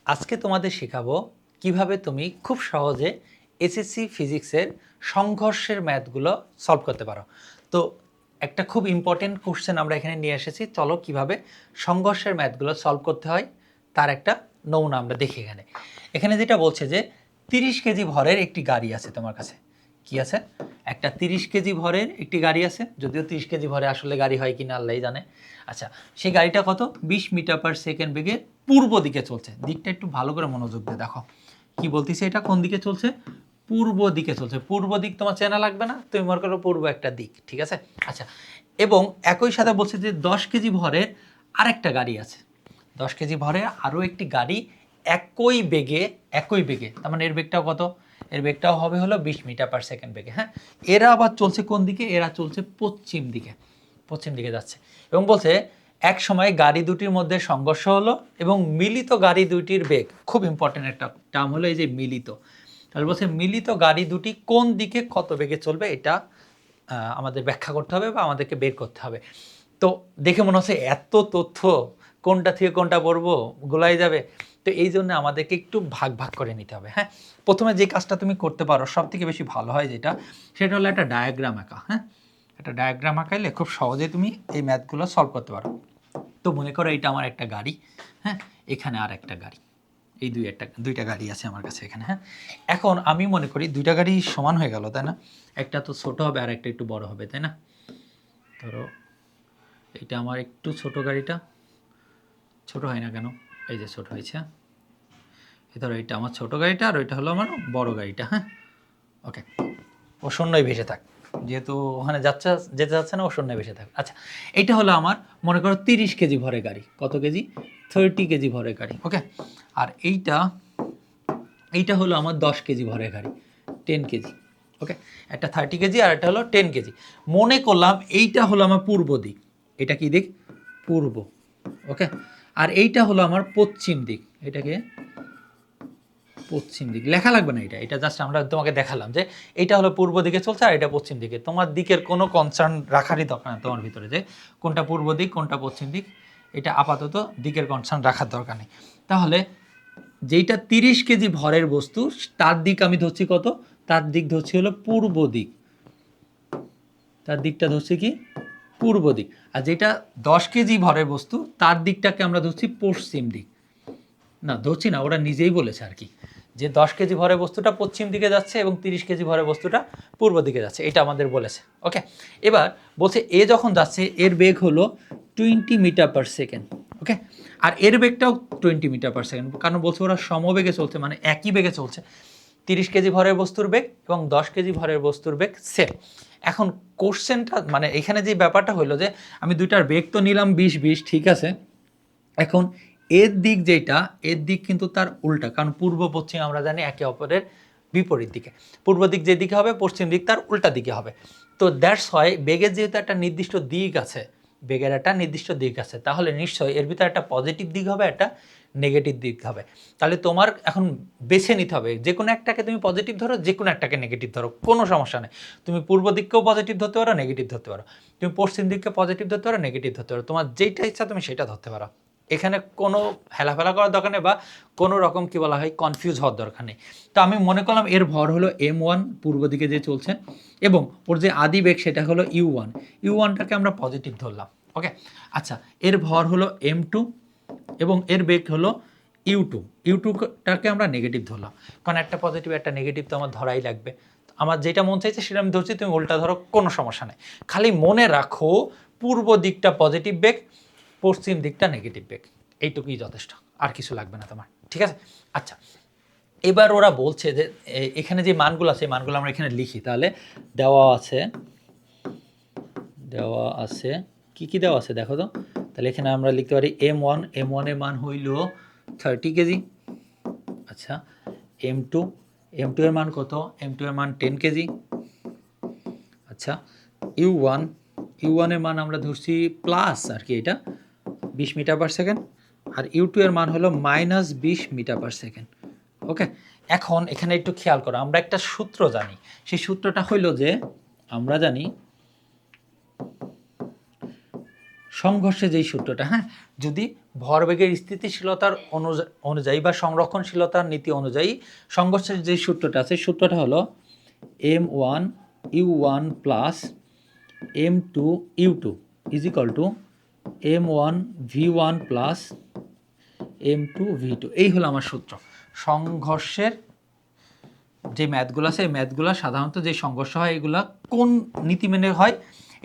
আজকে তোমাদের শেখাবো কিভাবে তুমি খুব সহজে এসএসসি ফিজিক্সের সংঘর্ষের ম্যাথগুলো সলভ করতে পারো। তো একটা খুব ইম্পর্টেন্ট কোশ্চেন আমরা এখানে নিয়ে এসেছি। চলো কিভাবে সংঘর্ষের ম্যাথগুলো সলভ করতে হয় তার একটা নমুনা আমরা দেখি। এখানে এখানে যেটা বলছে যে 30 কেজি ভরের একটি গাড়ি আছে তোমার কাছে। কি আছে? একটা 30 কেজি ভরের একটি গাড়ি আছে, যদিও 30 কেজি ভরে আসলে গাড়ি হয় কিনা আল্লাহই জানে। আচ্ছা, সেই গাড়িটা কত? 20 মিটার পার সেকেন্ড বেগে পূর্ব দিকে চলছে। দিকটা একটু ভালো করে মনোযোগ দিয়ে দেখো কি বলতেছে। এটা কোন দিকে চলছে? পূর্ব দিকে চলছে। পূর্ব দিক তোমার চেনা লাগবে না, তুমি মনে করো পূর্ব একটা দিক, ঠিক আছে? আচ্ছা, এবং একই সাথে বলছে যে 10 কেজি ভরের আরেকটা গাড়ি আছে। 10 কেজি ভরের আরও একটি গাড়ি একই বেগে, তার মানে এর বেগটাও কত? এর বেগটাও হবে হলো 20 মিটার পার সেকেন্ড বেগে। হ্যাঁ, এরা আবার চলছে কোন দিকে? এরা চলছে পশ্চিম দিকে, পশ্চিম দিকে যাচ্ছে। এবং বলছে এক সময় গাড়ি দুটির মধ্যে সংঘর্ষ হলো এবং মিলিত গাড়ি দুটির বেগ, খুব ইম্পর্টেন্ট একটা টার্ম হলো এই যে মিলিত। তাহলে বলছে মিলিত গাড়ি দুটি কোন দিকে কত বেগে চলবে, এটা আমাদের ব্যাখ্যা করতে হবে বা আমাদেরকে বের করতে হবে। তো দেখে মনে হচ্ছে এত তথ্য কোনটা থেকে কোনটা পড়বো, গোলাই যাবে। তো এই জন্য আমাদেরকে একটু ভাগ ভাগ করে নিতে হবে। হ্যাঁ, প্রথমে যে কাজটা তুমি করতে পারো সব থেকে বেশি ভালো হয় যেটা, সেটা হলো একটা ডায়াগ্রাম আঁকা। হ্যাঁ, একটা ডায়াগ্রাম আঁকাইলে খুব সহজে তুমি এই ম্যাথগুলো সলভ করতে পারো। তো মনে করো এটা আমার একটা গাড়ি। হ্যাঁ, এখানে আর একটা গাড়ি, এই দুইটা গাড়ি আছে আমার কাছে এখানে। হ্যাঁ, এখন আমি মনে করি দুইটা গাড়ি সমান হয়ে গেল, তাই না? একটা তো ছোট হবে আর একটা একটু বড় হবে, তাই না? ধরো এটা আমার একটু ছোট গাড়িটা, ছোট হয় না কেন? এই যে ছোট হয়েছে। ধরো এটা আমার ছোট গাড়িটা আর ওইটা হলো আমার বড় গাড়িটা। হ্যাঁ, ওকে, ও শূন্যই ভেসে থাক, যেহেতু ওখানে যেতে যাচ্ছে না, ও শূন্যই ভেসে থাক। আচ্ছা, এইটা হলো আমার মনে করো 30 কেজি ভরের গাড়ি। কত কেজি? 30 কেজি ভরের গাড়ি। ওকে, আর এইটা হলো আমার 10 কেজি ভরের গাড়ি, 10 কেজি। ওকে, একটা 30 কেজি আর একটা হলো 10 কেজি। মনে করলাম এইটা হলো আমার পূর্ব দিক। এটা কি দিক? পূর্ব। ওকে, আর এইটা হলো আমার পশ্চিম দিক। এটাকে পশ্চিম দিক লেখা লাগবে না, এটা জাস্ট আমরা তোমাকে দেখালাম যে এইটা হলো পূর্ব দিকে চলছে আর এটা পশ্চিম দিকে। তোমার দিকের কোনো কনসার্ন রাখারই দরকার নেই তোমার ভিতরে, যে কোনটা পূর্ব দিক কোনটা পশ্চিম দিক, এটা আপাতত দিকের কনসার্ন রাখার দরকার নেই। তাহলে যেইটা 30 কেজি ভরের বস্তু, তার দিক আমি ধরছি কত? তার দিক ধরছি হলো পূর্ব দিক। তার দিকটা ধরছি কি? পূর্ব দিক। আর যেটা 10 কেজি ভরের বস্তু, তার দিকটাকে আমরা ধরছি পশ্চিম দিক। না, ধরছি না, ওরা নিজেই বলেছে আর কি, যে 10 কেজি ভরের বস্তুটা পশ্চিম দিকে যাচ্ছে এবং 30 কেজি ভরের বস্তুটা পূর্ব দিকে যাচ্ছে, এটা আমাদের বলেছে। ওকে, এবার বলছে এ যখন যাচ্ছে এর বেগ হলো 20 মিটার পার সেকেন্ড। ওকে, আর এর বেগটাও 20 মিটার পার সেকেন্ড, কারণ বলছে ওরা সমবেগে চলছে, মানে একই বেগে চলছে। 30 কেজি ভরের বস্তুর বেগ এবং 10 কেজি ভরের বস্তুর বেগ সেম। এখন কোশ্চেনটা মানে এখানে যে ব্যাপারটা হলো যে আমি দুইটার বেগ তো নিলাম 20-20, ঠিক আছে। এখন এর দিক যেটা, এর দিক কিন্তু তার উল্টা, কারণ পূর্ব পশ্চিম আমরা জানি একে অপরের বিপরীত দিকে। পূর্ব দিক যেদিকে হবে পশ্চিম দিক তার উল্টা দিকে হবে। তো দ্যাটস হয় বেগের যেহেতু একটা নির্দিষ্ট দিক আছে, বেগের একটা নির্দিষ্ট দিক আছে, তাহলে নিশ্চয়ই এর ভিতরে একটা পজিটিভ দিক হবে, একটা নেগেটিভ দিক হবে। তাহলে তোমার এখন বেছে নিতে হবে, যে কোনো একটাকে তুমি পজিটিভ ধরো, যে কোনো একটাকে নেগেটিভ ধরো, কোনো সমস্যা নেই। তুমি পূর্ব দিককেও পজিটিভ ধরতে পারো, নেগেটিভ ধরতে পারো। তুমি পশ্চিম দিককে পজিটিভ ধরতে পারো, নেগেটিভ ধরতে পারো। তোমার যেইটা ইচ্ছা তুমি সেটা ধরতে পারো। এখানে কোনো হেলাফেলা করার দরকার নেই বা কোনো রকম কি বলা হয় কনফিউজ হওয়ার দরকার নেই। তো আমি মনে করলাম এর ভর হলো m1, পূর্ব দিকে যে চলছে, এবং ওর যে আদি বেগ সেটা হলো u1। u1টাকে আমরা পজিটিভ ধরলাম। ওকে, আচ্ছা, এর ভর হলো m2 এবং এর বেগ হলো u2। u2টাকে আমরা নেগেটিভ ধরলাম, কারণ একটা পজিটিভ একটা নেগেটিভ তো আমার ধরাই লাগবে। আমার যেটা মন চাইছে সেটা আমি ধরছি, তুমি উল্টা ধরো, কোনো সমস্যা নেই। খালি মনে রাখো পূর্ব দিকটা পজিটিভ বেগ, পশ্চিম দিকটা নেগেটিভ বেগ, এইটুকুই যথেষ্ট, আর কিছু লাগবে না তোমার, ঠিক আছে? আচ্ছা, এবার ওরা বলছে যে এখানে যে মানগুলো আছে, মানগুলো আমরা এখানে লিখি। তাহলে দেওয়া আছে কি কি দেওয়া আছে দেখো তো। তাহলে এখানে আমরা লিখতে পারি m1 এর মান হইল 30 কেজি। আচ্ছা, m2 এর মান কত? m2 এর মান 10 কেজি। আচ্ছা, u1 এর মান আমরা ধরছি প্লাস আর কি, এটা 20 মিটার পার সেকেন্ড। আর u2 এর মান হলো -20 মিটার পার সেকেন্ড। ওকে, এখন এখানে একটু খেয়াল করো, আমরা একটা সূত্র জানি। সেই সূত্রটা হইল যে আমরা জানি সংঘর্ষে যেই সূত্রটা, হ্যাঁ, যদি ভরবেগের স্থিতিশীলতার অনুযায়ী বা সংরক্ষণশীলতার নীতি অনুযায়ী সংঘর্ষের যেই সূত্রটা আছে, সূত্রটা হলো m1u1 plus m2u2 is equal to m1v1 plus m2v2। এই হলো আমার সূত্র। সংঘর্ষের যে ম্যাথগুলো আছে এই ম্যাথগুলো সাধারণত যে সংঘর্ষ হয় এগুলা কোন নীতি মেনে হয়?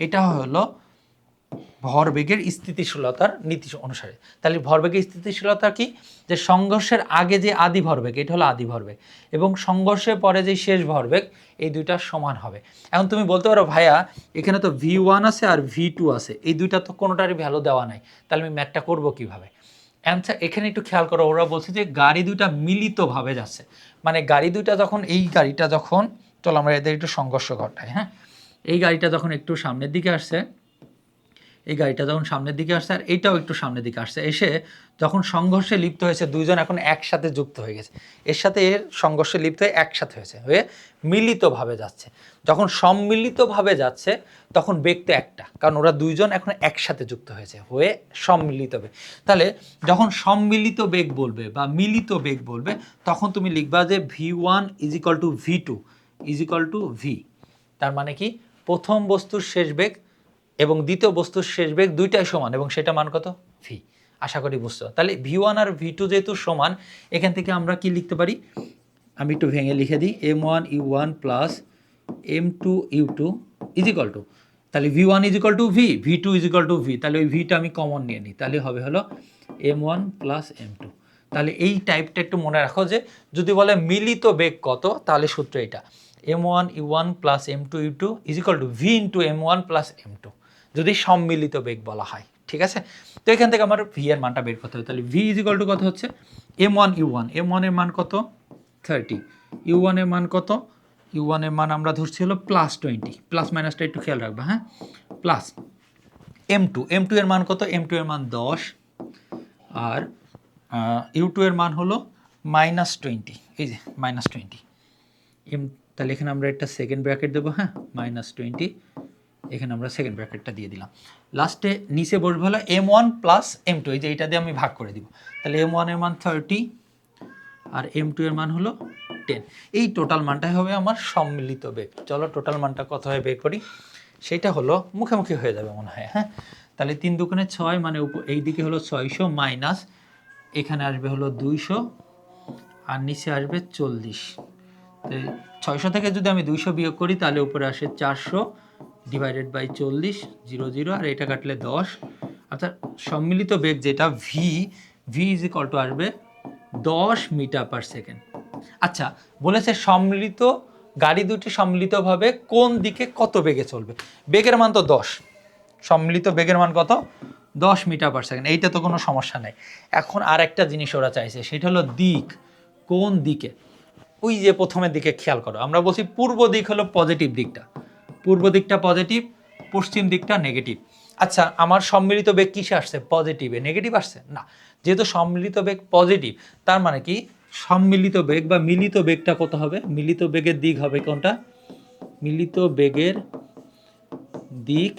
এটা হলো ভরবেগের স্থিতিশীলতার নীতি অনুসারে। তাহলে ভরবেগের স্থিতিশীলতা কি? যে সংঘর্ষের আগে যে আদি ভরবেগ, এটা হলো আদি ভরবেগ, এবং সংঘর্ষের পরে যে শেষ ভরবেগ, এই দুইটা সমান হবে। এখন তুমি বলতে পারো ভাইয়া এখানে তো v1 আছে আর v2 আছে, এই দুইটা তো কোনোটারই ভ্যালু দেওয়া নাই, তাহলে আমি ম্যাথটা করবো কিভাবে? অ্যান্সার এখানে একটু খেয়াল করো, ওরা বলছে যে গাড়ি দুইটা মিলিতভাবে যাচ্ছে, মানে গাড়ি দুইটা যখন, এই গাড়িটা যখন, চলো আমরা এদের একটু সংঘর্ষ ঘটাই, হ্যাঁ, এই গাড়িটা যখন একটু সামনের দিকে আসছে, এই গাড়িটা যখন সামনের দিকে আসছে আর এইটাও একটু সামনের দিকে আসছে, এসে যখন সংঘর্ষে লিপ্ত হয়েছে, দুইজন এখন একসাথে যুক্ত হয়ে গেছে, এর সাথে এর সংঘর্ষে লিপ্ত হয়ে একসাথে হয়েছে, হয়ে মিলিতভাবে যাচ্ছে। যখন সম্মিলিতভাবে যাচ্ছে তখন বেগ তো একটা, কারণ ওরা দুইজন এখন একসাথে যুক্ত হয়েছে, হয়ে সম্মিলিত বেগ। তাহলে যখন সম্মিলিত বেগ বলবে বা মিলিত বেগ বলবে, তখন তুমি লিখবা যে v1 is equal to v2 is equal to v। তার মানে কি, প্রথম বস্তুর শেষ বেগ এবং দ্বিতীয় বস্তুর শেষ বেগ দুইটাই সমান, এবং সেটা মান কত? v। আশা করি বুঝছো। তাহলে v1 আর v2 যেহেতু সমান, এখান থেকে আমরা কি লিখতে পারি? আমি একটু ভেঙে লিখে দিই, m1u1 plus m2u2 is equal to, তাহলে v1 is equal to v, v2 is equal to v, তাহলে ওই vটা আমি কমন নিয়ে নিই, তাহলে হবে হলো m1 প্লাস m2। তাহলে এই টাইপটা একটু মনে রাখো, যে যদি বলে মিলিত বেগ কত, তাহলে সূত্র এটা m1u1 plus m2u2 is equal to v into m1 plus m2, যদি সম্মিলিত বেগ বলা হয়, ঠিক আছে? তো এখান থেকে আমার v এর মানটা বের করতে হবে। তাহলে v ইজ ইকাল টু কত হচ্ছে? m1u1, m1 এর মান কত? 30, u1 এর মান কত? u1 এর মান আমরা ধরছি হলো প্লাস 20, প্লাস মাইনাসটা একটু খেয়াল রাখবা, হ্যাঁ, প্লাস m2 এর মান কত? m2 এর মান 10, আর u2 এর মান হলো -20, এই যে -20 m। তাহলে এখানে আমরা একটা সেকেন্ড ব্র্যাকেট দেবো, হ্যাঁ, -20, এখানে আমরা সেকেন্ড ব্র্যাকেটটা দিয়ে দিলাম। লাস্টে নিচে বসবে হলো m1 প্লাস m2, এই যে এইটা দিয়ে আমি ভাগ করে দিব। তাহলে m1 এর মান 30 আর m2 এর মান হলো 10। এই টোটাল মানটাই হবে আমার সম্মিলিত বেগ। চলো টোটাল মানটা কত হয় বের করি, সেটা হলো মুখোমুখি হয়ে যাবে মনে হয়, হ্যাঁ। তাহলে 3 দুগুণে 6, মানে এই দিকে হলো 600 মাইনাস এখানে আসবে হলো 200 আর নিচে আসবে 40। তো 600 থেকে যদি আমি 200 বিয়োগ করি তাহলে উপরে আসে 400 ডিভাইডেড বাই 40, 0 0, আর এটা কাটলে 10, অর্থাৎ সম্মিলিত বেগ যেটা v ইজ ইকুয়াল টু আসবে 10 মিটার পার সেকেন্ড। আচ্ছা, বলেছে সম্মিলিত গাড়ি দুটি সম্মিলিতভাবে কোন দিকে কত বেগে চলবে, বেগের মান তো 10, সম্মিলিত বেগের মান কত? 10 মিটার পার সেকেন্ড, এইটা তো কোনো সমস্যা নাই। এখন আর একটা জিনিস ওরা চাইছে, সেটা হলো দিক, কোন দিকে। ওই যে প্রথমের দিকে খেয়াল করো, আমরা বলছি পূর্ব দিক হলো পজিটিভ দিকটা, পূর্ব দিকটা পজিটিভ, পশ্চিম দিকটা নেগেটিভ। আচ্ছা, আমার সম্মিলিত বেগ কিসে আসছে? পজিটিভে, নেগেটিভ আসছে না। যেহেতু সম্মিলিত বেগ পজিটিভ, তার মানে কি সম্মিলিত বেগ বা মিলিত বেগটা কত হবে? মিলিত বেগের দিক হবে কোনটা? মিলিত বেগের দিক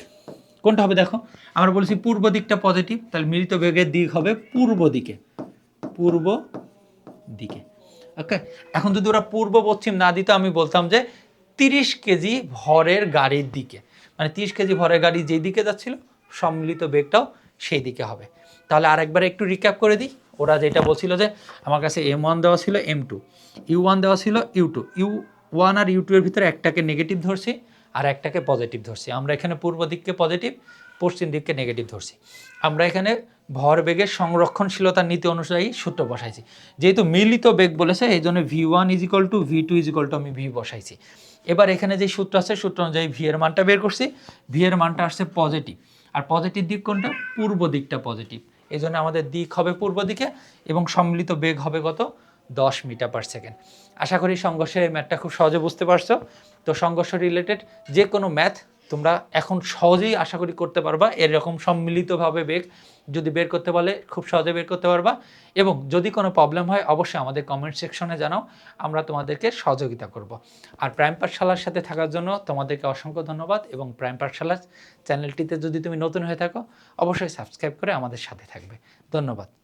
কোনটা হবে? দেখো, আমরা বলছি পূর্ব দিকটা পজিটিভ, তাহলে মিলিত বেগের দিক হবে পূর্ব দিকে, পূর্ব দিকে। ওকে, এখন যদি ওরা পূর্ব পশ্চিম না দিত, আমি বলতাম যে 30 কেজি ভরের গাড়ির দিকে, মানে 30 কেজি ভরের গাড়ি যেই দিকে যাচ্ছিল সম্মিলিত বেগটাও সেই দিকে হবে। তাহলে আরেকবার একটু রিক্যাপ করে দিই। ওরা যেটা বলছিল যে আমার কাছে m1 দেওয়া ছিল, m2, u1 দেওয়া ছিল, u2, u1 আর u2 এর ভিতরে একটাকে নেগেটিভ ধরছি আর একটাকে পজিটিভ ধরছি। আমরা এখানে পূর্ব দিককে পজিটিভ, পশ্চিম দিককে নেগেটিভ ধরছি। আমরা এখানে ভরবেগের সংরক্ষণশীলতার নীতি অনুযায়ী সূত্র বসাইছি। যেহেতু মিলিত বেগ বলেছে, এই জন্য v1 is equal to v2 is equal to আমি v বসাইছি। এবার এখানে যে সূত্র আছে, সূত্র অনুযায়ী v এর মানটা বের করছি, v এর মানটা আসছে পজিটিভ, আর পজিটিভ দিক কোনটা? পূর্ব দিকটা পজিটিভ, এই জন্য আমাদের দিক হবে পূর্ব দিকে, এবং সম্মিলিত বেগ হবে কত? 10 মিটার পার সেকেন্ড। আশা করি সংঘর্ষের এই ম্যাথটা খুব সহজে বুঝতে পারছো। তো সংঘর্ষ রিলেটেড যে কোনো ম্যাথ তোমরা এখন সহজেই আশা করি করতে পারবা। এরকম সম্মিলিতভাবে বেগ যদি বের করতে পারলে খুব সহজে বের করতে পারবা। এবং যদি কোনো প্রবলেম হয় অবশ্যই আমাদের কমেন্ট সেকশনে জানাও, আমরা তোমাদেরকে সহযোগিতা করব। আর প্রাইম পাঠশালার সাথে থাকার জন্য তোমাদেরকে অসংখ্য ধন্যবাদ। এবং প্রাইম পাঠশালা চ্যানেলটিতে যদি তুমি নতুন হয়ে থাকো অবশ্যই সাবস্ক্রাইব করে আমাদের সাথে থাকবে। ধন্যবাদ।